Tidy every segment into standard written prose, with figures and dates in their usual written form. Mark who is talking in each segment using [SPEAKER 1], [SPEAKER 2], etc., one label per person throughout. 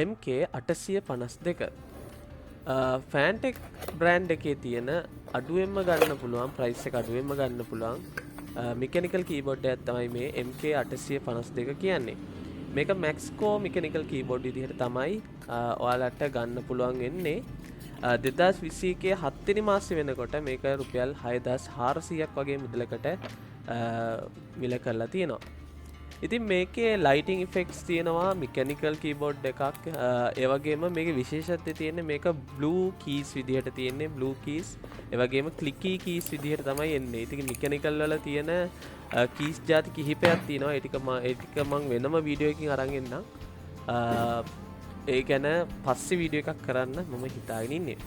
[SPEAKER 1] MK852 ෆෑන්ටෙක් brand එකේ තියෙන අඩුවෙන්ම ගන්න පුළුවන් ප්‍රයිස් එක අඩුවෙන්ම ගන්න පුළුවන් මෙකැනිකල් කීබෝඩ් එකක් තමයි මේ MK852 කියන්නේ. මේක Maxco මෙකැනිකල් කීබෝඩ් විදිහට තමයි ඔයාලට ගන්න පුළුවන් වෙන්නේ. 2021 7 වෙනි මාසෙ වෙනකොට මේක රුපියල් 6400ක් වගේ මුදලකට මිල කරලා තියෙනවා. ඉතින් මේකේ ලයිටිං ඉෆෙක්ට්ස් තියෙනවා මෙකැනිකල් කීබෝඩ් එකක් ඒ වගේම මේකේ විශේෂත්වය තියෙන්නේ මේක බ්ලූ කීස් විදිහට තියෙන්නේ බ්ලූ කීස් ඒ වගේම ක්ලිකී කීස් විදිහට තමයි එන්නේ. ඉතින් මෙකැනිකල් වල තියෙන කීස් ಜಾති කිහිපයක් තියෙනවා. ඒ ටික මම වෙනම වීඩියෝ එකකින් අරන් එන්නම්. ඒ ගැන පස්සේ වීඩියෝ එකක් කරන්න මම හිතාගෙන ඉන්නේ.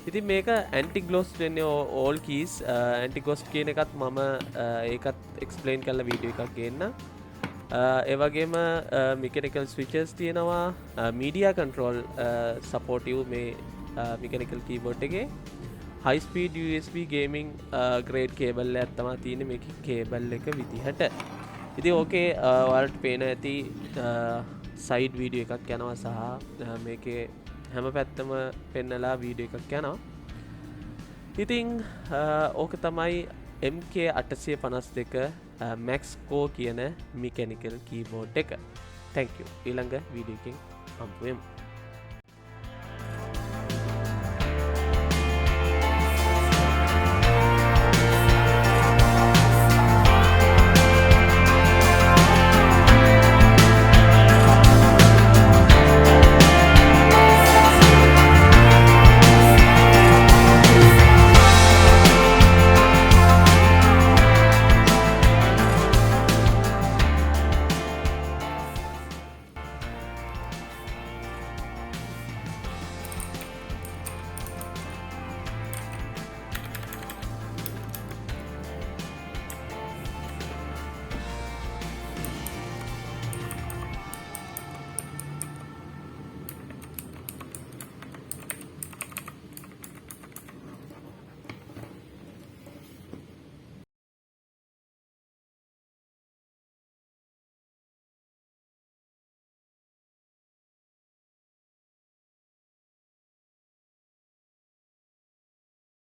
[SPEAKER 1] ඉතින් මේක ඇන්ටි ග්ලොස් වෙන්නේ all keys ඇන්ටි ග්ලොස් කියන එකත් මම ඒකත් එක්ස්ප්ලেইন කරලා වීඩියෝ එකක් ගේන්නම්. ඒ වගේම මෙකැනිකල් ස්විචස් තියෙනවා මීඩියා කන්ට්‍රෝල් සපෝටිව් මේ මෙකැනිකල් කීබෝඩ් එකේ high speed USB gaming grade cable එකක් තමයි තියෙන්නේ මේකේ කේබල් එක විදිහට. ඉතින් ඕකේ ඔයාලට පේන ඇති සයිඩ් වීඩියෝ එකක් යනවා සහ මේකේ හැම පැත්තම පෙන්නලා වීඩියෝ එකක් යනවා. ඉතින් ඕක තමයි MK852 Maxco කියන මෙකැනිකල් කීබෝඩ් එක. thank you. ඊළඟ වීඩියෝ එකකින් හම්බ වෙමු.